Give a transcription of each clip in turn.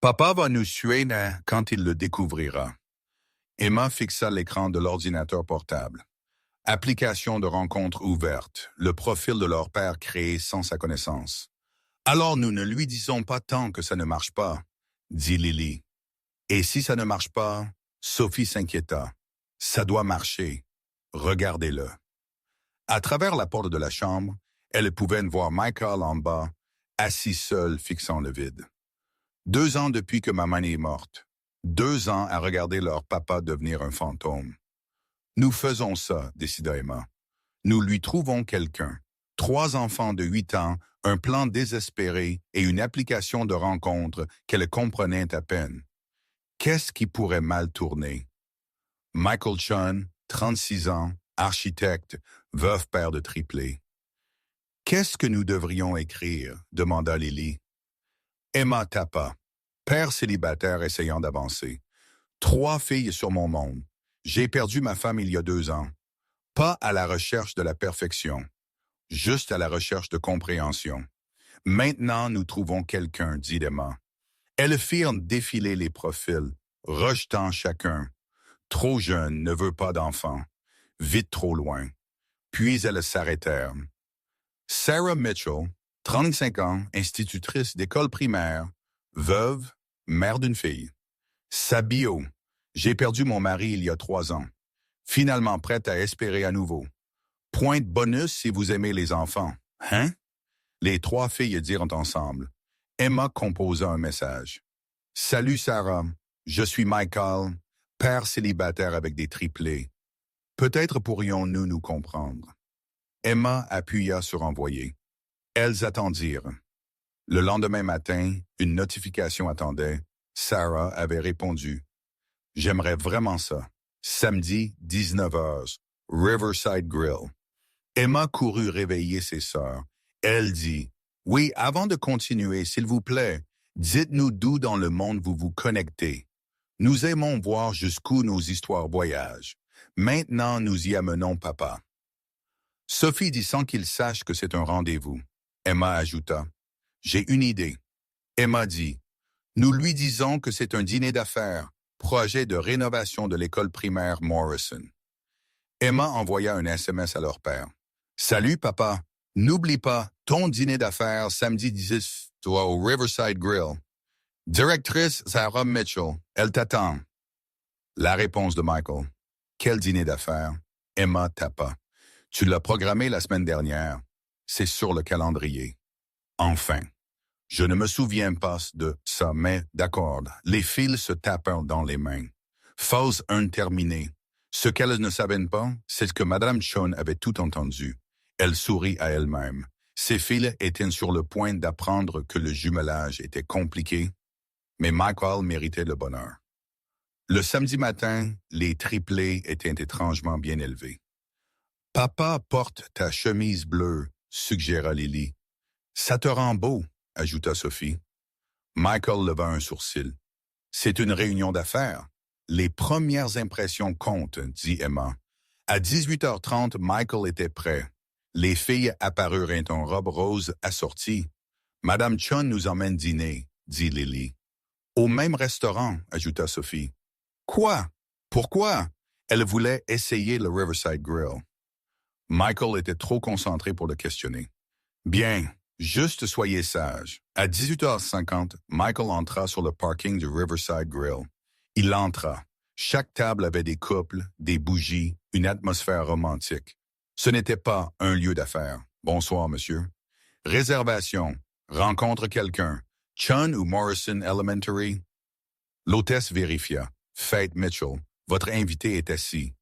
Papa va nous suer quand il le découvrira. Emma fixa l'écran de l'ordinateur portable. Application de rencontre ouverte, le profil de leur père créé sans sa connaissance. Alors nous ne lui disons pas tant que ça ne marche pas, dit Lily. Et si ça ne marche pas, Sophie s'inquiéta. Ça doit marcher. Regardez-le. À travers la porte de la chambre, elle pouvait voir Michael en bas, assis seul, fixant le vide. 2 ans depuis que maman est morte. 2 ans à regarder leur papa devenir un fantôme. Nous faisons ça, décida Emma. Nous lui trouvons quelqu'un. 3 enfants de 8 ans, un plan désespéré et une application de rencontre qu'elle comprenait à peine. Qu'est-ce qui pourrait mal tourner? Michael Chun, 36 ans, architecte, veuf père de triplés. Qu'est-ce que nous devrions écrire? Demanda Lily. Emma tapa. Père célibataire essayant d'avancer. 3 filles sur mon monde. J'ai perdu ma femme il y a 2 ans. Pas à la recherche de la perfection, juste à la recherche de compréhension. Maintenant, nous trouvons quelqu'un, dit Emma. Elles firent défiler les profils, rejetant chacun. Trop jeune, ne veut pas d'enfant. Vite trop loin. Puis elles s'arrêtèrent. Sarah Mitchell, 35 ans, institutrice d'école primaire, veuve, mère d'une fille. Sa bio. J'ai perdu mon mari il y a 3 ans. Finalement prête à espérer à nouveau. Point de bonus si vous aimez les enfants. Hein? Les 3 filles dirent ensemble. Emma composa un message. Salut Sarah, je suis Michael, père célibataire avec des triplés. Peut-être pourrions-nous nous comprendre. Emma appuya sur envoyer. Elles attendirent. Le lendemain matin, une notification attendait. Sarah avait répondu. J'aimerais vraiment ça. Samedi, 19h, Riverside Grill. Emma courut réveiller ses sœurs. Elle dit, « Oui, avant de continuer, s'il vous plaît, dites-nous d'où dans le monde vous vous connectez. Nous aimons voir jusqu'où nos histoires voyagent. Maintenant, nous y amenons papa. » Sophie dit sans qu'il sache que c'est un rendez-vous. Emma ajouta, « J'ai une idée. » Emma dit, « Nous lui disons que c'est un dîner d'affaires, projet de rénovation de l'école primaire Morrison. » Emma envoya un SMS à leur père. « Salut papa, n'oublie pas ton dîner d'affaires samedi 10 au Riverside Grill. Directrice Sarah Mitchell, elle t'attend. » La réponse de Michael. « Quel dîner d'affaires? » Emma tapa. « Tu l'as programmé la semaine dernière. C'est sur le calendrier. » Enfin. Je ne me souviens pas de ça, mais d'accord, les fils se tapent dans les mains. Phase 1 terminée. Ce qu'elles ne savaient pas, c'est que Madame Chun avait tout entendu. Elle sourit à elle-même. Ses filles étaient sur le point d'apprendre que le jumelage était compliqué, mais Michael méritait le bonheur. Le samedi matin, les triplés étaient étrangement bien élevés. « Papa porte ta chemise bleue, » suggéra Lily. « Ça te rend beau. » ajouta Sophie. Michael leva un sourcil. « C'est une réunion d'affaires. Les premières impressions comptent, » dit Emma. À 18h30, Michael était prêt. Les filles apparurent en robe rose assortie. « Madame Chun nous emmène dîner, » dit Lily. « Au même restaurant, » ajouta Sophie. « Quoi? Pourquoi? » Elle voulait essayer le Riverside Grill. Michael était trop concentré pour le questionner. « Bien. Juste soyez sage. » À 18h50, Michael entra sur le parking du Riverside Grill. Il entra. Chaque table avait des couples, des bougies, une atmosphère romantique. Ce n'était pas un lieu d'affaires. « Bonsoir, monsieur. » Réservation. Rencontre quelqu'un. Chun ou Morrison Elementary? L'hôtesse vérifia. « Faites Mitchell. Votre invité est assis. »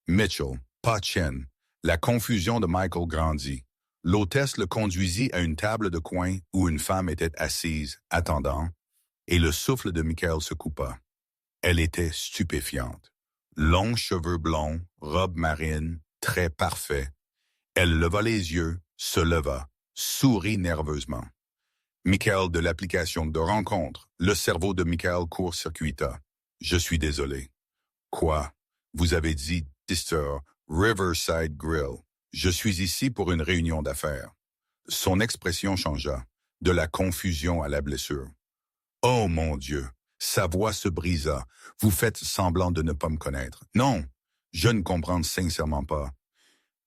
Mitchell, pas Chen. La confusion de Michael grandit. L'hôtesse le conduisit à une table de coin où une femme était assise, attendant, et le souffle de Michael se coupa. Elle était stupéfiante. Longs cheveux blonds, robe marine, traits parfaits. Elle leva les yeux, se leva, sourit nerveusement. Michael de l'application de rencontre. Le cerveau de Michael court-circuita. « Je suis désolé. »« Quoi? Vous avez dit Sister Riverside Grill. Je suis ici pour une réunion d'affaires. » Son expression changea, de la confusion à la blessure. « Oh mon Dieu! Sa voix se brisa. Vous faites semblant de ne pas me connaître. Non, je ne comprends sincèrement pas.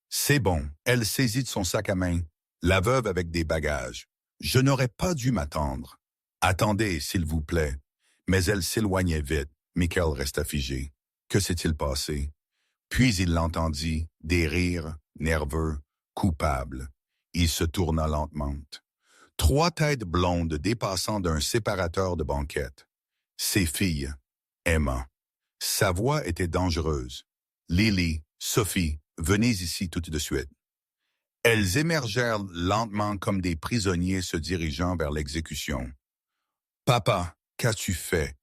C'est bon, elle saisit de son sac à main, la veuve avec des bagages. Je n'aurais pas dû m'attendre. Attendez, s'il vous plaît. Mais elle s'éloignait vite. Michael resta figé. Que s'est-il passé? Puis il l'entendit, des rires, nerveux, coupables. Il se tourna lentement. 3 têtes blondes dépassant d'un séparateur de banquette. Ses filles. Emma. Sa voix était dangereuse. Lily, Sophie, venez ici tout de suite. Elles émergèrent lentement comme des prisonniers se dirigeant vers l'exécution. Papa, qu'as-tu fait?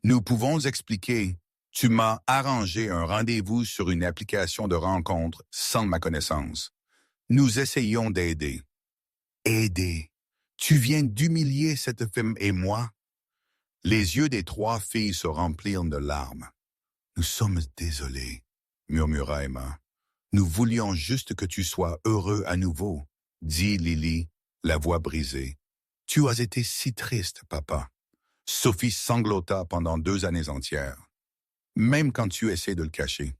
Nous pouvons expliquer. Tu m'as arrangé un rendez-vous sur une application de rencontre sans ma connaissance. Nous essayons d'aider. Aider? Tu viens d'humilier cette femme et moi? Les yeux des 3 filles se remplirent de larmes. Nous sommes désolés, murmura Emma. Nous voulions juste que tu sois heureux à nouveau, dit Lily, la voix brisée. Tu as été si triste, papa. Sophie sanglota pendant 2 années entières. Même quand tu essaies de le cacher.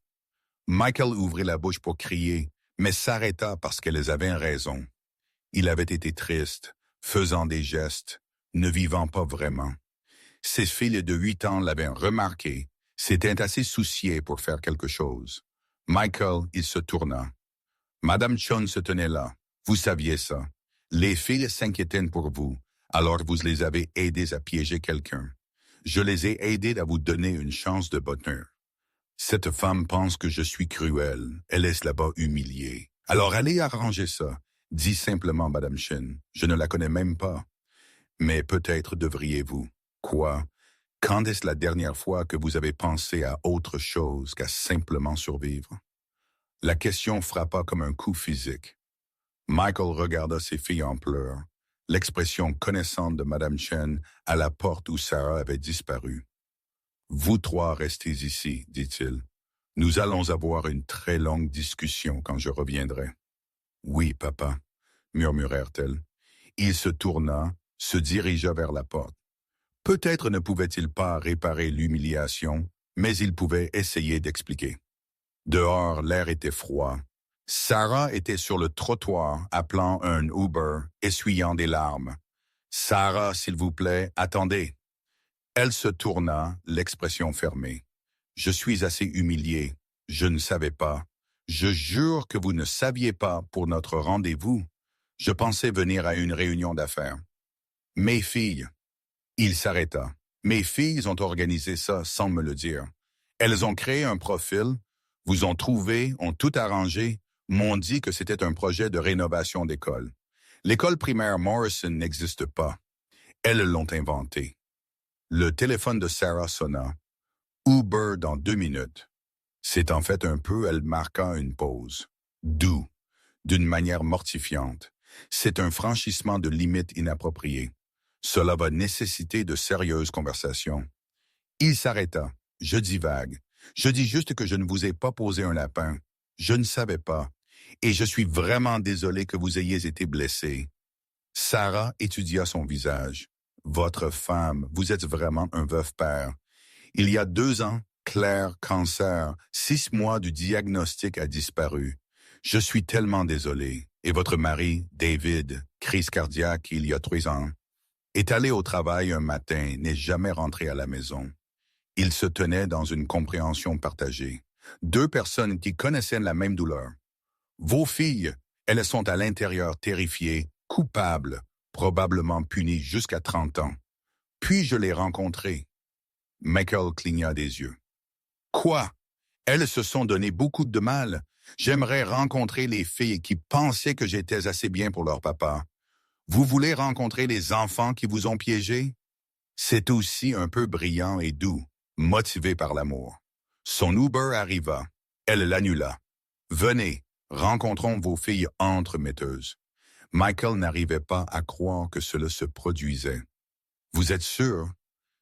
Michael ouvrit la bouche pour crier, mais s'arrêta parce qu'elles avaient raison. Il avait été triste, faisant des gestes, ne vivant pas vraiment. Ses filles de 8 ans l'avaient remarqué, s'étaient assez souciées pour faire quelque chose. Michael, il se tourna. Madame Chun se tenait là. Vous saviez ça. Les filles s'inquiétaient pour vous, alors vous les avez aidées à piéger quelqu'un. Je les ai aidées à vous donner une chance de bonheur. Cette femme pense que je suis cruel. Elle est là-bas humiliée. Alors allez arranger ça, dit simplement Madame Chen. Je ne la connais même pas. Mais peut-être devriez-vous. Quoi? Quand est-ce la dernière fois que vous avez pensé à autre chose qu'à simplement survivre? La question frappa comme un coup physique. Michael regarda ses filles en pleurs, l'expression connaissante de Madame Chen à la porte où Sarah avait disparu. « Vous 3 restez ici, dit-il. Nous allons avoir une très longue discussion quand je reviendrai. »« Oui, papa, » murmurèrent-elles. Il se tourna, se dirigea vers la porte. Peut-être ne pouvait-il pas réparer l'humiliation, mais il pouvait essayer d'expliquer. Dehors, l'air était froid. Sarah était sur le trottoir, appelant un Uber, essuyant des larmes. « Sarah, s'il vous plaît, attendez. » Elle se tourna, l'expression fermée. « Je suis assez humiliée. Je ne savais pas. Je jure que vous ne saviez pas pour notre rendez-vous. Je pensais venir à une réunion d'affaires. Mes filles. » Il s'arrêta. « Mes filles ont organisé ça sans me le dire. Elles ont créé un profil, vous ont trouvé, ont tout arrangé, m'ont dit que c'était un projet de rénovation d'école. L'école primaire Morrison n'existe pas. Elles l'ont inventé. » Le téléphone de Sarah sonna. « Uber dans 2 minutes. » C'est en fait un peu, elle marqua une pause. Doux, d'une manière mortifiante. C'est un franchissement de limites inappropriées. Cela va nécessiter de sérieuses conversations. Il s'arrêta. Je divague. Je dis juste que je ne vous ai pas posé un lapin. Je ne savais pas. Et je suis vraiment désolé que vous ayez été blessé. Sarah étudia son visage. Votre femme, vous êtes vraiment un veuf père. Il y a 2 ans, Claire, cancer, 6 mois du diagnostic a disparu. Je suis tellement désolé. Et votre mari, David, crise cardiaque il y a 3 ans, est allé au travail un matin, n'est jamais rentré à la maison. Il se tenait dans une compréhension partagée. 2 personnes qui connaissaient la même douleur. Vos filles, elles sont à l'intérieur terrifiées, coupables, probablement punies jusqu'à 30 ans. Puis je les rencontrais. Michael cligna des yeux. Quoi? Elles se sont donné beaucoup de mal. J'aimerais rencontrer les filles qui pensaient que j'étais assez bien pour leur papa. Vous voulez rencontrer les enfants qui vous ont piégé? C'est aussi un peu brillant et doux, motivé par l'amour. Son Uber arriva. Elle l'annula. Venez, rencontrons vos filles entremetteuses. Michael n'arrivait pas à croire que cela se produisait. Vous êtes sûr?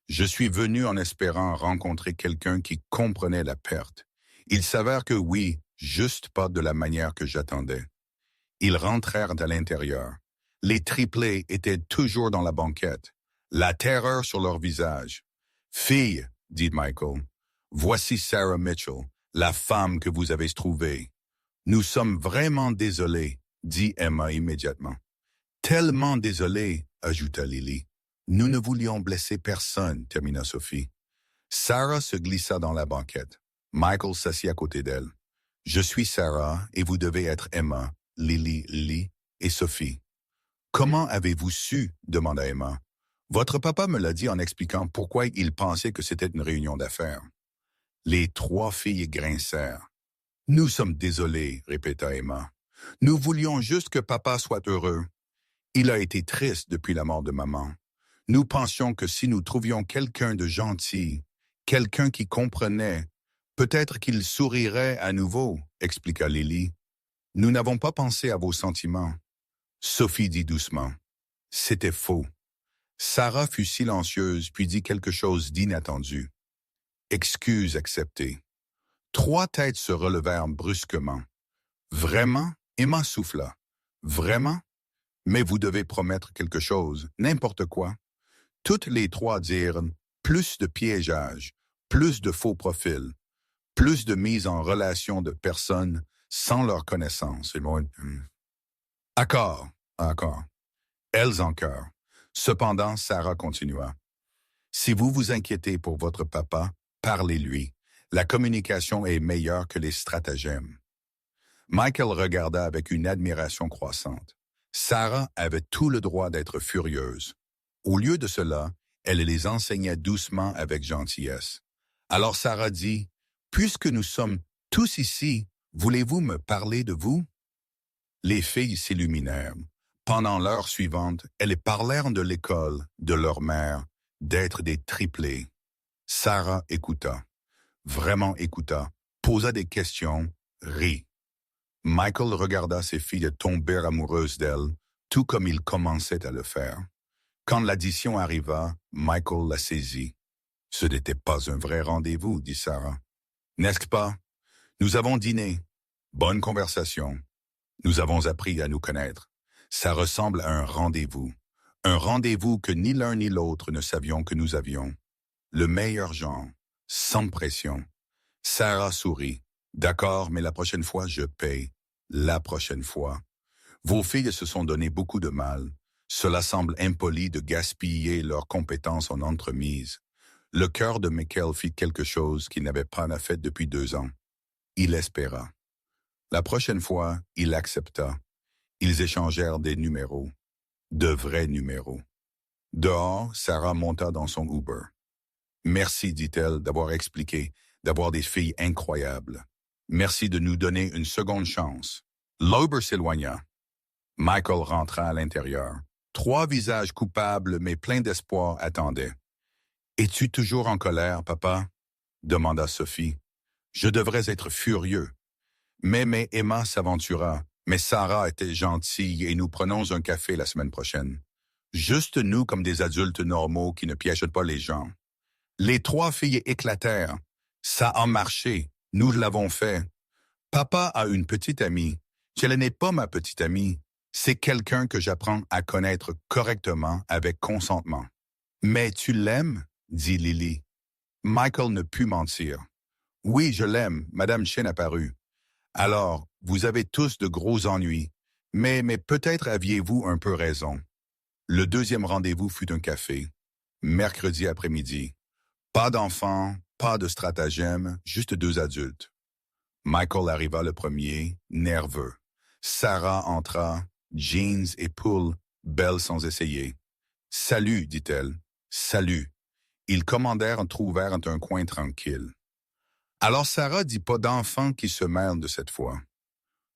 Je suis venu en espérant rencontrer quelqu'un qui comprenait la perte. Il s'avère que oui, juste pas de la manière que j'attendais. Ils rentrèrent à l'intérieur. Les triplés étaient toujours dans la banquette. la terreur sur leur visage. « Fille, dit Michael, voici Sarah Mitchell, la femme que vous avez trouvée. Nous sommes vraiment désolés, dit Emma immédiatement. Tellement désolés, ajouta Lily. Nous ne voulions blesser personne, termina Sophie. Sarah se glissa dans la banquette. Michael s'assit à côté d'elle. Je suis Sarah et vous devez être Emma, Lily, Lee et Sophie. Comment avez-vous su? Demanda Emma. Votre papa me l'a dit en expliquant pourquoi il pensait que c'était une réunion d'affaires. Les trois filles grincèrent. Nous sommes désolés, répéta Emma. Nous voulions juste que papa soit heureux. Il a été triste depuis la mort de maman. Nous pensions que si nous trouvions quelqu'un de gentil, quelqu'un qui comprenait, peut-être qu'il sourirait à nouveau, expliqua Lily. Nous n'avons pas pensé à vos sentiments. Sophie dit doucement. C'était faux. Sarah fut silencieuse puis dit quelque chose d'inattendu. Excuse acceptée. Trois têtes se relevèrent brusquement. Vraiment? Emma souffla. Vraiment? Mais vous devez promettre quelque chose, n'importe quoi. Toutes les trois dirent plus de piégeage, plus de faux profils, plus de mise en relation de personnes sans leur connaissance. Accord. Elles en chœur. Cependant, Sarah continua. Si vous vous inquiétez pour votre papa, parlez-lui. La communication est meilleure que les stratagèmes. Michael regarda avec une admiration croissante. Sarah avait tout le droit d'être furieuse. Au lieu de cela, elle les enseignait doucement avec gentillesse. Alors Sarah dit, « Puisque nous sommes tous ici, voulez-vous me parler de vous? » Les filles s'illuminèrent. Pendant l'heure suivante, elles parlèrent de l'école, de leur mère, d'être des triplés. Sarah écouta, vraiment écouta, posa des questions, rit. Michael regarda ses filles tomber amoureuses d'elle, tout comme il commençait à le faire. Quand l'addition arriva, Michael la saisit. « Ce n'était pas un vrai rendez-vous, dit Sarah. N'est-ce pas? Nous avons dîné. Bonne conversation. Nous avons appris à nous connaître. Ça ressemble à un rendez-vous que ni l'un ni l'autre ne savions que nous avions. Le meilleur genre, sans pression. » Sarah sourit. « D'accord, mais la prochaine fois, je paye. La prochaine fois. Vos filles se sont donné beaucoup de mal. Cela semble impoli de gaspiller leurs compétences en entremise. » Le cœur de Michael fit quelque chose qu'il n'avait pas fait depuis 2 ans. Il espéra. La prochaine fois, il accepta. Ils échangèrent des numéros. De vrais numéros. Dehors, Sarah monta dans son Uber. « Merci, dit-elle, d'avoir expliqué, d'avoir des filles incroyables. Merci de nous donner une seconde chance. » L'Uber s'éloigna. Michael rentra à l'intérieur. 3 visages coupables mais pleins d'espoir attendaient. « Es-tu toujours en colère, papa? » demanda Sophie. « Je devrais être furieux. » Mais Emma s'aventura. Mais Sarah était gentille et nous prenons un café la semaine prochaine. Juste nous comme des adultes normaux qui ne piègent pas les gens. Les 3 filles éclatèrent. Ça a marché. Nous l'avons fait. Papa a une petite amie. Elle n'est pas ma petite amie. C'est quelqu'un que j'apprends à connaître correctement avec consentement. Mais tu l'aimes? Dit Lily. Michael ne put mentir. Oui, je l'aime. Madame Chen apparut. Alors, vous avez tous de gros ennuis, mais peut-être aviez-vous un peu raison. Le deuxième rendez-vous fut un café. Mercredi après-midi. Pas d'enfants, pas de stratagème, juste 2 adultes. Michael arriva le premier, nerveux. Sarah entra, jeans et pull, belle sans essayer. « Salut, dit-elle. Salut. » Ils trouvèrent un coin tranquille. Alors Sarah dit pas d'enfants qui se mêlent de cette fois.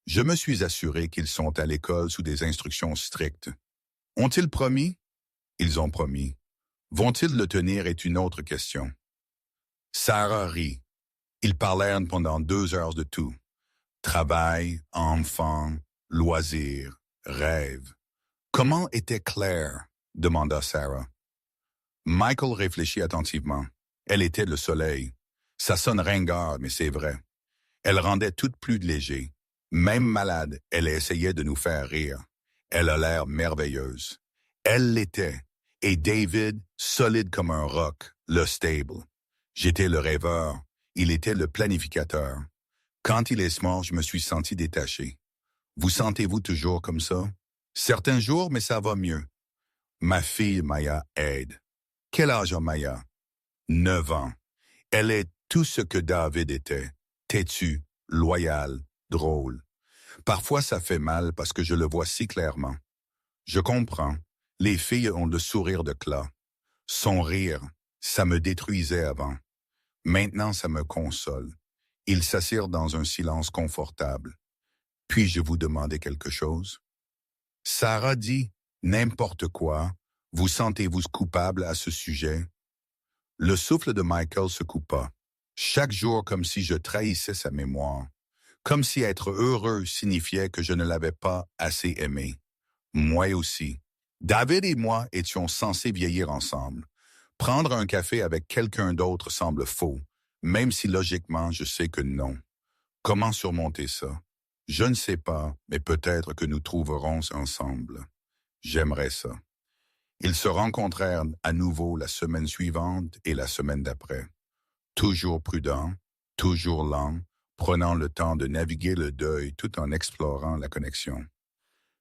Je me suis assuré qu'ils sont à l'école sous des instructions strictes. Ont-ils promis? Ils ont promis. Vont-ils le tenir est une autre question. Sarah rit. Ils parlèrent pendant 2 heures de tout. Travail, enfants, loisirs, rêves. Comment était Claire? Demanda Sarah. Michael réfléchit attentivement. Elle était le soleil. Ça sonne ringard, mais c'est vrai. Elle rendait tout plus léger. Même malade, elle essayait de nous faire rire. Elle a l'air merveilleuse. Elle l'était. Et David, solide comme un roc, le stable. J'étais le rêveur, il était le planificateur. Quand il est mort, je me suis senti détaché. Vous sentez-vous toujours comme ça? Certains jours, mais ça va mieux. Ma fille Maya aide. Quel âge a Maya? 9 ans. Elle est tout ce que David était. Têtu, loyal, drôle. Parfois ça fait mal parce que je le vois si clairement. Je comprends. Les filles ont le sourire de Cla. Son rire, ça me détruisait avant. Maintenant ça me console. Ils s'assirent dans un silence confortable. Puis-je vous demander quelque chose? Sarah dit n'importe quoi. Vous sentez-vous coupable à ce sujet? Le souffle de Michael se coupa. Chaque jour comme si je trahissais sa mémoire. Comme si être heureux signifiait que je ne l'avais pas assez aimé. Moi aussi. David et moi étions censés vieillir ensemble. Prendre un café avec quelqu'un d'autre semble faux, même si logiquement je sais que non. Comment surmonter ça? Je ne sais pas, mais peut-être que nous trouverons ensemble. J'aimerais ça. Ils se rencontrèrent à nouveau la semaine suivante et la semaine d'après. Toujours prudent, toujours lent, prenant le temps de naviguer le deuil tout en explorant la connexion.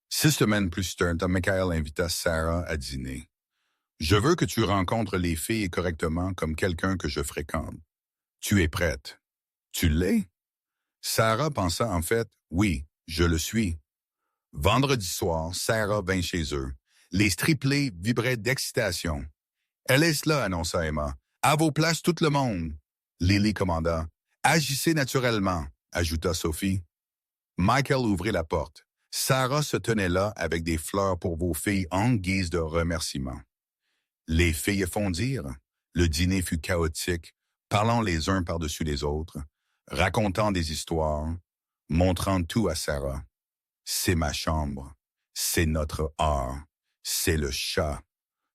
6 semaines plus tard, Michael invita Sarah à dîner. « Je veux que tu rencontres les filles correctement comme quelqu'un que je fréquente. Tu es prête. » « Tu l'es? » Sarah pensa en fait, « Oui, je le suis. » Vendredi soir, Sarah vint chez eux. Les striplés vibraient d'excitation. « Elle est là, » annonça Emma. « À vos places, tout le monde. » Lily commanda. « Agissez naturellement, » ajouta Sophie. Michael ouvrit la porte. Sarah se tenait là avec des fleurs pour vos filles en guise de remerciement. Les filles fondirent. Le dîner fut chaotique, parlant les uns par-dessus les autres, racontant des histoires, montrant tout à Sarah. C'est ma chambre, c'est notre art, c'est le chat.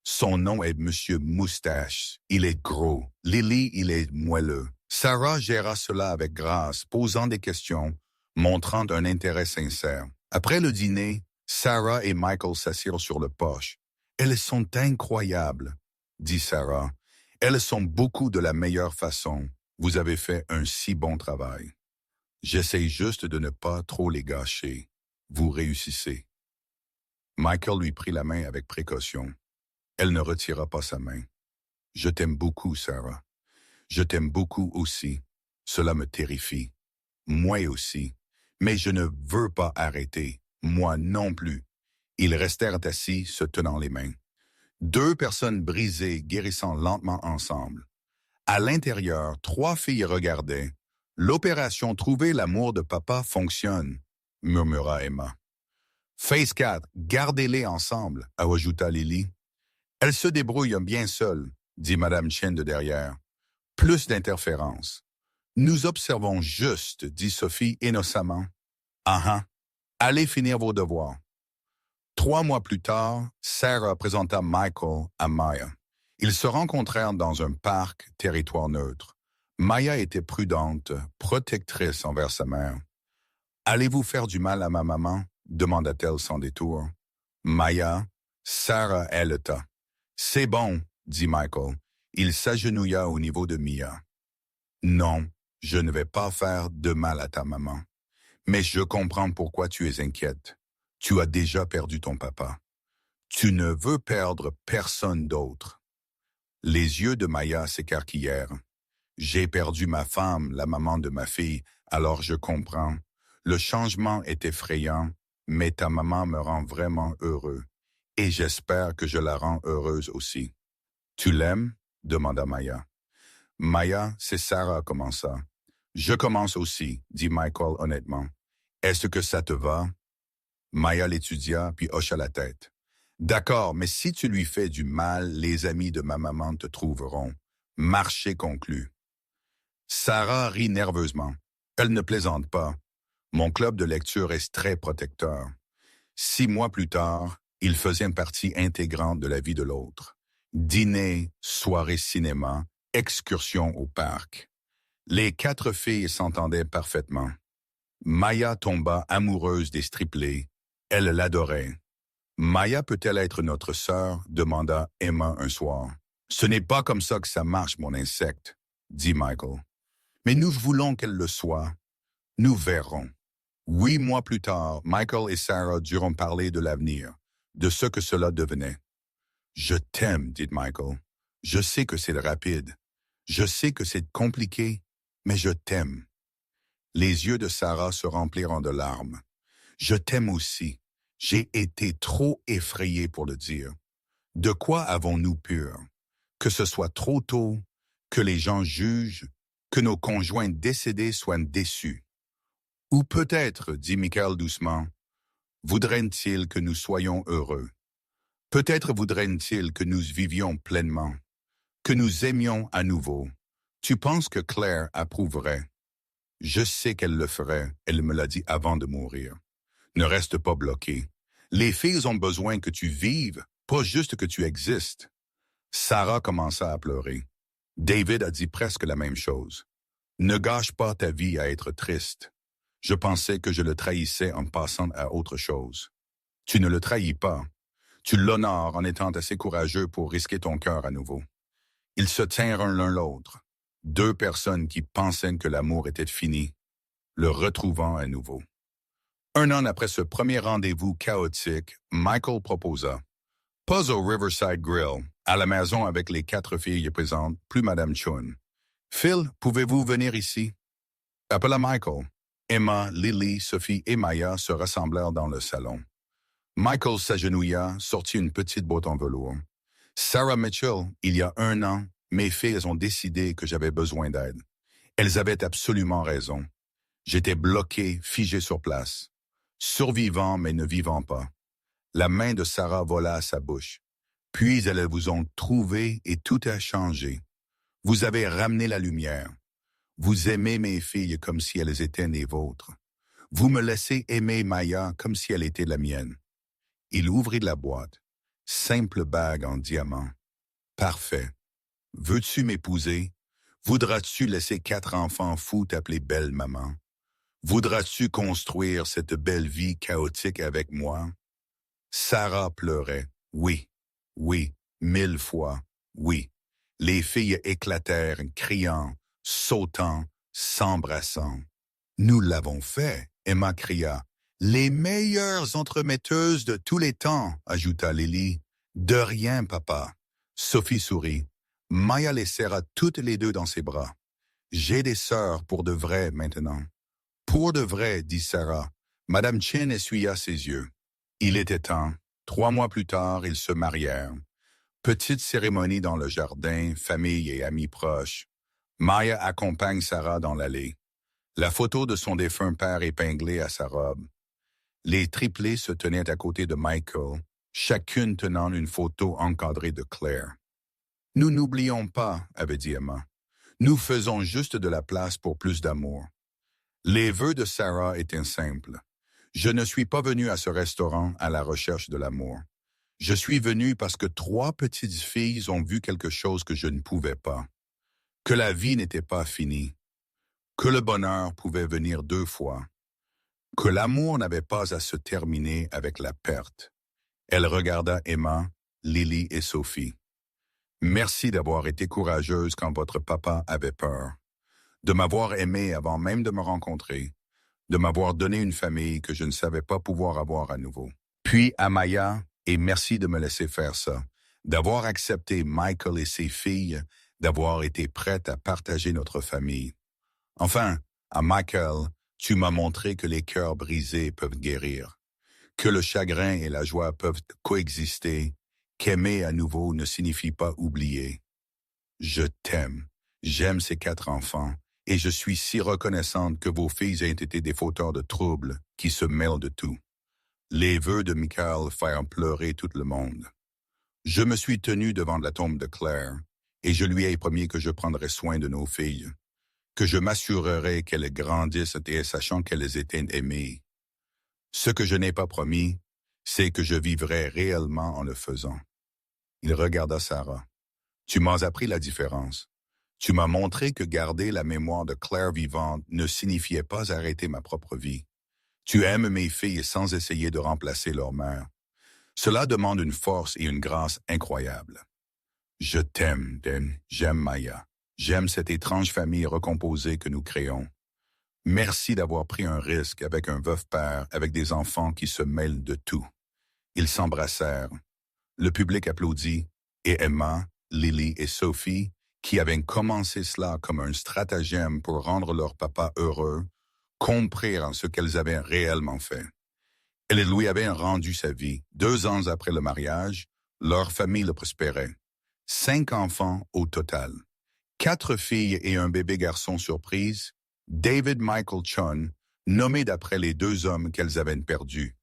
Son nom est Monsieur Moustache. Il est gros. Lily, il est moelleux. Sarah géra cela avec grâce, posant des questions, montrant un intérêt sincère. Après le dîner, Sarah et Michael s'assirent sur le porche. « Elles sont incroyables, » dit Sarah. « Elles sont beaucoup de la meilleure façon. Vous avez fait un si bon travail. J'essaye juste de ne pas trop les gâcher. Vous réussissez. » Michael lui prit la main avec précaution. Elle ne retira pas sa main. « Je t'aime beaucoup, Sarah. Je t'aime beaucoup aussi. Cela me terrifie. Moi aussi. Mais je ne veux pas arrêter. Moi non plus. » Ils restèrent assis, se tenant les mains. 2 personnes brisées guérissant lentement ensemble. À l'intérieur, 3 filles regardaient. « L'opération Trouver l'amour de papa fonctionne, » murmura Emma. « Phase 4, gardez-les ensemble, » ajouta Lily. « Elle se débrouille bien seule, » dit Madame Chen de derrière. « Plus d'interférences. »« Nous observons juste, » dit Sophie innocemment. « Ah ah, allez finir vos devoirs. » 3 mois plus tard, Sarah présenta Michael à Maya. Ils se rencontrèrent dans un parc, territoire neutre. Maya était prudente, protectrice envers sa mère. « Allez-vous faire du mal à ma maman? » demanda-t-elle sans détour. Maya, Sarah haileta. « C'est bon, » dit Michael. Il s'agenouilla au niveau de Mia. « Non, je ne vais pas faire de mal à ta maman. Mais je comprends pourquoi tu es inquiète. Tu as déjà perdu ton papa. Tu ne veux perdre personne d'autre. » Les yeux de Maya s'écarquillèrent. « J'ai perdu ma femme, la maman de ma fille, alors je comprends. Le changement est effrayant, mais ta maman me rend vraiment heureux. Et j'espère que je la rends heureuse aussi. »« Tu l'aimes? » demanda Maya. Maya, c'est Sarah commença. « Je commence aussi, » dit Michael honnêtement. « Est-ce que ça te va? » Maya l'étudia, puis hocha la tête. « D'accord, mais si tu lui fais du mal, les amis de ma maman te trouveront. Marché conclu. » Sarah rit nerveusement. Elle ne plaisante pas. Mon club de lecture est très protecteur. 6 mois plus tard, il faisait une partie intégrante de la vie de l'autre. Dîner, soirée cinéma, excursion au parc. Les 4 filles s'entendaient parfaitement. Maya tomba amoureuse des striplés. Elle l'adorait. Maya peut-elle être notre sœur? Demanda Emma un soir. Ce n'est pas comme ça que ça marche, mon insecte, dit Michael. Mais nous voulons qu'elle le soit. Nous verrons. 8 mois plus tard, Michael et Sarah durent parler de l'avenir, de ce que cela devenait. Je t'aime, dit Michael. Je sais que c'est rapide. Je sais que c'est compliqué, mais je t'aime. Les yeux de Sarah se remplirent de larmes. Je t'aime aussi. J'ai été trop effrayé pour le dire. De quoi avons-nous peur? Que ce soit trop tôt, que les gens jugent, que nos conjoints décédés soient déçus. Ou peut-être, dit Michael doucement, voudrait-il que nous soyons heureux? Peut-être voudrait-il que nous vivions pleinement, que nous aimions à nouveau. Tu penses que Claire approuverait? Je sais qu'elle le ferait, elle me l'a dit avant de mourir. Ne reste pas bloqué. Les filles ont besoin que tu vives, pas juste que tu existes. Sarah commença à pleurer. David a dit presque la même chose. Ne gâche pas ta vie à être triste. Je pensais que je le trahissais en passant à autre chose. Tu ne le trahis pas. Tu l'honores en étant assez courageux pour risquer ton cœur à nouveau. Ils se tinrent l'un l'autre. 2 personnes qui pensaient que l'amour était fini, le retrouvant à nouveau. 1 an après ce premier rendez-vous chaotique, Michael proposa. Pas au Riverside Grill, à la maison avec les 4 filles présentes, plus Madame Chun. Phil, pouvez-vous venir ici? Appela Michael. Emma, Lily, Sophie et Maya se rassemblèrent dans le salon. Michael s'agenouilla, sortit une petite boîte en velours. Sarah Mitchell, il y a 1 an, mes filles ont décidé que j'avais besoin d'aide. Elles avaient absolument raison. J'étais bloqué, figé sur place. Survivant mais ne vivant pas. La main de Sarah vola à sa bouche. Puis elles vous ont trouvé et tout a changé. Vous avez ramené la lumière. Vous aimez mes filles comme si elles étaient les vôtres. Vous me laissez aimer Maya comme si elle était la mienne. Il ouvrit la boîte. Simple bague en diamant. Parfait. Veux-tu m'épouser? Voudras-tu laisser 4 enfants fous t'appeler belle maman? Voudras-tu construire cette belle vie chaotique avec moi? Sarah pleurait. Oui, oui, 1000 fois, oui. Les filles éclatèrent, criant, sautant, s'embrassant. Nous l'avons fait, Emma cria. Les meilleures entremetteuses de tous les temps, ajouta Lily. De rien, papa. Sophie sourit. Maya les serra toutes les 2 dans ses bras. J'ai des sœurs pour de vrai maintenant. Pour de vrai, dit Sarah. Madame Chen essuya ses yeux. Il était temps. 3 mois plus tard, ils se marièrent. Petite cérémonie dans le jardin, famille et amis proches. Maya accompagne Sarah dans l'allée. La photo de son défunt père épinglée à sa robe. Les triplés se tenaient à côté de Michael, chacune tenant une photo encadrée de Claire. Nous n'oublions pas, avait dit Emma. Nous faisons juste de la place pour plus d'amour. Les vœux de Sarah étaient simples. Je ne suis pas venu à ce restaurant à la recherche de l'amour. Je suis venu parce que 3 petites filles ont vu quelque chose que je ne pouvais pas. Que la vie n'était pas finie. Que le bonheur pouvait venir 2 fois. Que l'amour n'avait pas à se terminer avec la perte. Elle regarda Emma, Lily et Sophie. Merci d'avoir été courageuse quand votre papa avait peur. De m'avoir aimé avant même de me rencontrer. De m'avoir donné une famille que je ne savais pas pouvoir avoir à nouveau. Puis à Maya, et merci de me laisser faire ça. D'avoir accepté Michael et ses filles, d'avoir été prête à partager notre famille. Enfin, à Michael, tu m'as montré que les cœurs brisés peuvent guérir, que le chagrin et la joie peuvent coexister, qu'aimer à nouveau ne signifie pas oublier. Je t'aime, j'aime ces 4 enfants, et je suis si reconnaissante que vos filles aient été des fauteurs de troubles qui se mêlent de tout. Les vœux de Michael firent pleurer tout le monde. Je me suis tenu devant la tombe de Claire, et je lui ai promis que je prendrais soin de nos filles, que je m'assurerais qu'elles grandissent et sachant qu'elles étaient aimées. Ce que je n'ai pas promis, c'est que je vivrais réellement en le faisant. Il regarda Sarah. Tu m'as appris la différence. Tu m'as montré que garder la mémoire de Claire vivante ne signifiait pas arrêter ma propre vie. Tu aimes mes filles sans essayer de remplacer leur mère. Cela demande une force et une grâce incroyables. Je t'aime, Dan. J'aime Maya. J'aime cette étrange famille recomposée que nous créons. Merci d'avoir pris un risque avec un veuf père, avec des enfants qui se mêlent de tout. Ils s'embrassèrent. Le public applaudit et Emma, Lily et Sophie, qui avaient commencé cela comme un stratagème pour rendre leur papa heureux, comprirent ce qu'elles avaient réellement fait. Elles lui avaient rendu sa vie. 2 ans après le mariage, leur famille le prospérait. 5 enfants au total. 4 filles et un bébé garçon surprise, David Michael Chun, nommé d'après les 2 hommes qu'elles avaient perdus.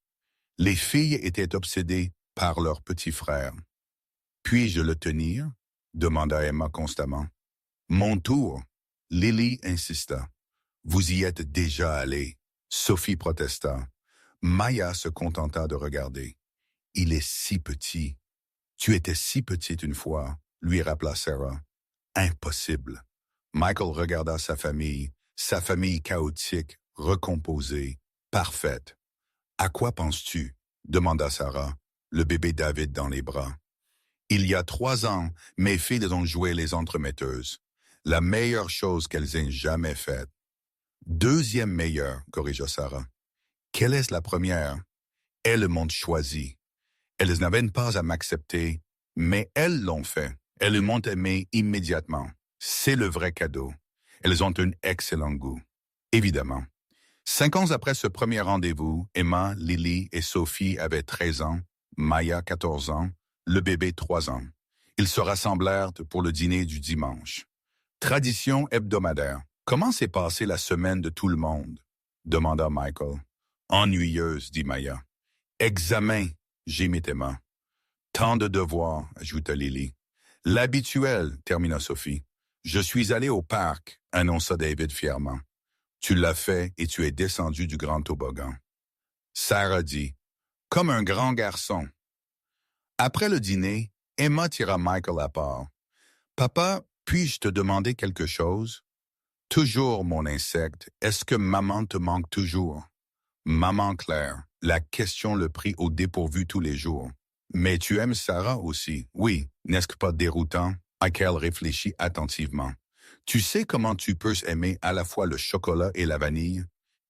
Les filles étaient obsédées par leur petit frère. « Puis-je le tenir ?» demanda Emma constamment. « Mon tour !» Lily insista. « Vous y êtes déjà allé. » Sophie protesta. Maya se contenta de regarder. « Il est si petit. »« Tu étais si petite une fois, » lui rappela Sarah. « Impossible. » Michael regarda sa famille chaotique, recomposée, parfaite. « À quoi penses-tu » demanda Sarah, le bébé David dans les bras. « Il y a 3 ans, mes filles ont joué les entremetteuses. La meilleure chose qu'elles aient jamais faite. »« Deuxième meilleure, » corrigea Sarah. « Quelle est la première? » « Elles m'ont choisi. Elles n'avaient pas à m'accepter, mais elles l'ont fait. Elles m'ont aimé immédiatement. C'est le vrai cadeau. Elles ont un excellent goût. Évidemment. 5 ans après ce premier rendez-vous, Emma, Lily et Sophie avaient 13 ans, Maya 14 ans, le bébé 3 ans. Ils se rassemblèrent pour le dîner du dimanche. Tradition hebdomadaire. « Comment s'est passée la semaine de tout le monde ?» demanda Michael. « Ennuyeuse, » dit Maya. « Examen, » gémit Emma. « Tant de devoirs, » ajouta Lily. « L'habituel, » termina Sophie. « Je suis allé au parc, » annonça David fièrement. « Tu l'as fait et tu es descendu du grand toboggan. » Sarah dit, « Comme un grand garçon. » Après le dîner, Emma tira Michael à part. « Papa, puis-je te demander quelque chose? »« Toujours, mon insecte. Est-ce que maman te manque toujours? » Maman Claire, la question le prit au dépourvu tous les jours. « Mais tu aimes Sarah aussi, oui, n'est-ce pas déroutant? » Michael réfléchit attentivement. « Tu sais comment tu peux aimer à la fois le chocolat et la vanille?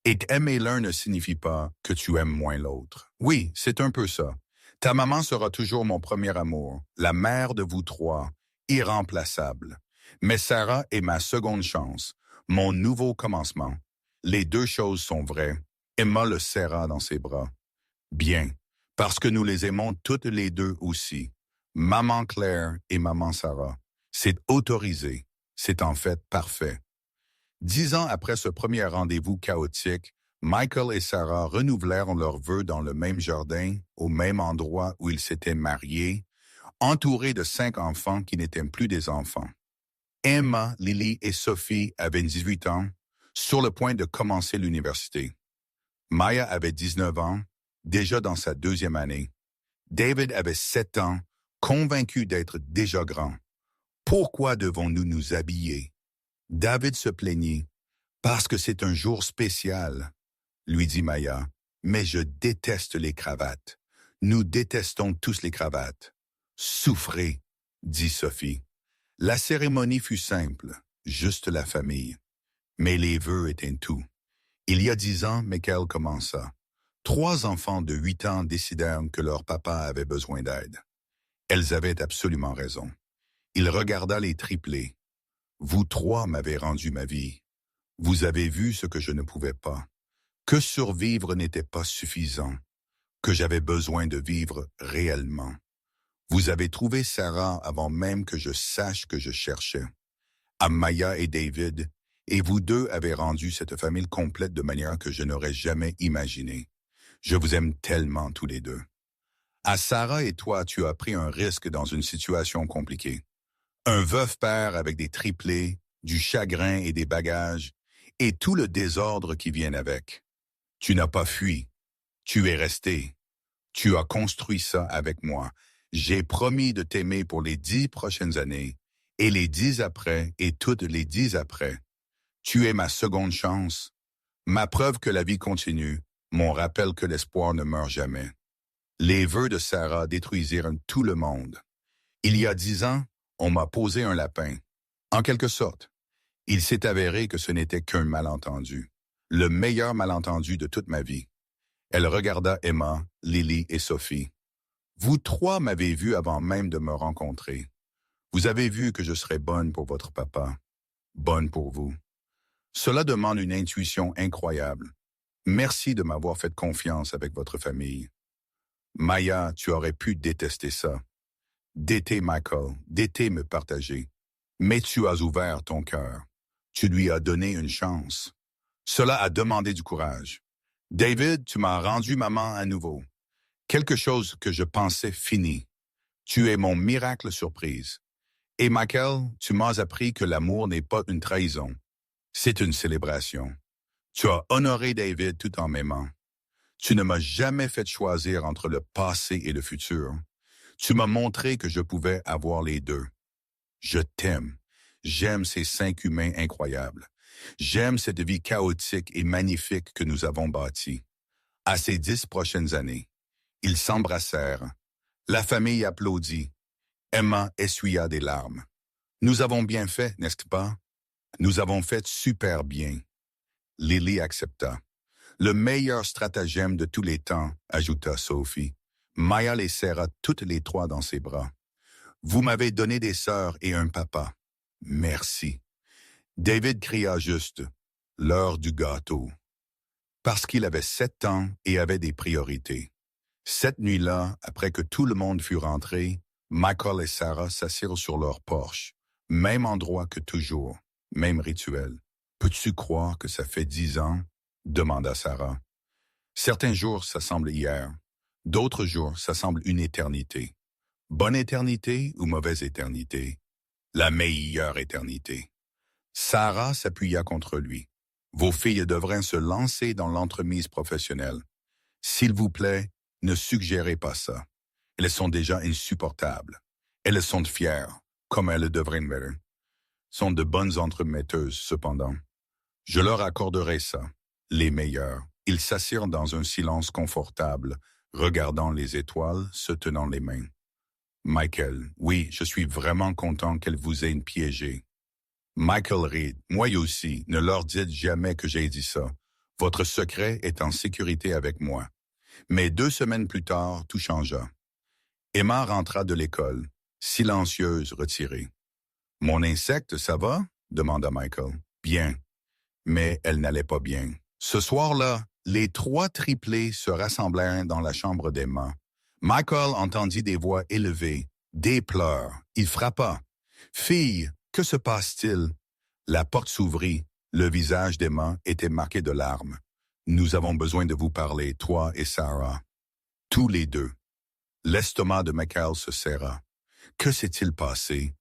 Et aimer l'un ne signifie pas que tu aimes moins l'autre. Oui, c'est un peu ça. Ta maman sera toujours mon premier amour, la mère de vous 3, irremplaçable. Mais Sarah est ma seconde chance, mon nouveau commencement. Les 2 choses sont vraies. » Emma le serra dans ses bras. « Bien, parce que nous les aimons toutes les 2 aussi. Maman Claire et maman Sarah. C'est autorisé. C'est en fait parfait. » 10 ans après ce premier rendez-vous chaotique, Michael et Sarah renouvelèrent leurs vœux dans le même jardin, au même endroit où ils s'étaient mariés, entourés de 5 enfants qui n'étaient plus des enfants. Emma, Lily et Sophie avaient 18 ans, sur le point de commencer l'université. Maya avait 19 ans, déjà dans sa 2e année. David avait 7 ans, convaincu d'être déjà grand. Pourquoi devons-nous nous habiller? David se plaignit. « Parce que c'est un jour spécial, » lui dit Maya. « Mais je déteste les cravates. Nous détestons tous les cravates. »« Souffrez, » dit Sophie. La cérémonie fut simple, juste la famille. Mais les vœux étaient tout. Il y a 10 ans, Michael commença. 3 enfants de 8 ans décidèrent que leur papa avait besoin d'aide. Elles avaient absolument raison. Il regarda les triplés. « Vous 3 m'avez rendu ma vie. Vous avez vu ce que je ne pouvais pas. Que survivre n'était pas suffisant. Que j'avais besoin de vivre réellement. Vous avez trouvé Sarah avant même que je sache que je cherchais. À Maya et David, et vous 2 avez rendu cette famille complète de manière que je n'aurais jamais imaginée. Je vous aime tellement tous les 2. À Sarah et toi, tu as pris un risque dans une situation compliquée. Un veuf père avec des triplés, du chagrin et des bagages, et tout le désordre qui vient avec. Tu n'as pas fui. Tu es resté. Tu as construit ça avec moi. J'ai promis de t'aimer pour les 10 prochaines années, et les 10 après, et toutes les 10 après. Tu es ma seconde chance, ma preuve que la vie continue, mon rappel que l'espoir ne meurt jamais. Les vœux de Sarah détruisirent tout le monde. Il y a 10 ans, on m'a posé un lapin. En quelque sorte, il s'est avéré que ce n'était qu'un malentendu. Le meilleur malentendu de toute ma vie. Elle regarda Emma, Lily et Sophie. Vous trois m'avez vu avant même de me rencontrer. Vous avez vu que je serais bonne pour votre papa, bonne pour vous. Cela demande une intuition incroyable. Merci de m'avoir fait confiance avec votre famille. Maya, tu aurais pu détester ça. D'été Michael, d'été me partager. Mais tu as ouvert ton cœur. Tu lui as donné une chance. Cela a demandé du courage. David, tu m'as rendu maman à nouveau. Quelque chose que je pensais fini. Tu es mon miracle surprise. Et Michael, tu m'as appris que l'amour n'est pas une trahison. C'est une célébration. Tu as honoré David tout en m'aimant. Tu ne m'as jamais fait choisir entre le passé et le futur. Tu m'as montré que je pouvais avoir les deux. Je t'aime. J'aime ces 5 humains incroyables. J'aime cette vie chaotique et magnifique que nous avons bâtie. À ces 10 prochaines années, ils s'embrassèrent. La famille applaudit. Emma essuya des larmes. Nous avons bien fait, n'est-ce pas? Nous avons fait super bien. Lily accepta. Le meilleur stratagème de tous les temps, ajouta Sophie. Maya les serra toutes les trois dans ses bras. Vous m'avez donné des sœurs et un papa. Merci. David cria juste, l'heure du gâteau. Parce qu'il avait 7 ans et avait des priorités. Cette nuit-là, après que tout le monde fut rentré, Michael et Sarah s'assirent sur leur porche. Même endroit que toujours, même rituel. Peux-tu croire que ça fait 10 ans? Demanda Sarah. Certains jours, ça semble hier. D'autres jours, ça semble une éternité. Bonne éternité ou mauvaise éternité? La meilleure éternité. Sarah s'appuya contre lui. Vos filles devraient se lancer dans l'entremise professionnelle. S'il vous plaît, ne suggérez pas ça. Elles sont déjà insupportables. Elles sont fières, comme elles devraient l'être. Sont de bonnes entremetteuses, cependant. Je leur accorderai ça. Les meilleurs. Ils s'assirent dans un silence confortable, regardant les étoiles, se tenant les mains. Michael, oui, je suis vraiment content qu'elle vous ait piégé. Michael Reed, moi aussi, ne leur dites jamais que j'ai dit ça. Votre secret est en sécurité avec moi. Mais 2 semaines plus tard, tout changea. Emma rentra de l'école, silencieuse, retirée. « Mon insecte, ça va? » demanda Michael. « Bien. » Mais elle n'allait pas bien. Ce soir-là, les 3 triplés se rassemblèrent dans la chambre d'Emma. Michael entendit des voix élevées, des pleurs. Il frappa. « Fille, que se passe-t-il? » La porte s'ouvrit. Le visage d'Emma était marqué de larmes. « Nous avons besoin de vous parler, toi et Sarah. » Tous les deux. L'estomac de Michael se serra. Que s'est-il passé?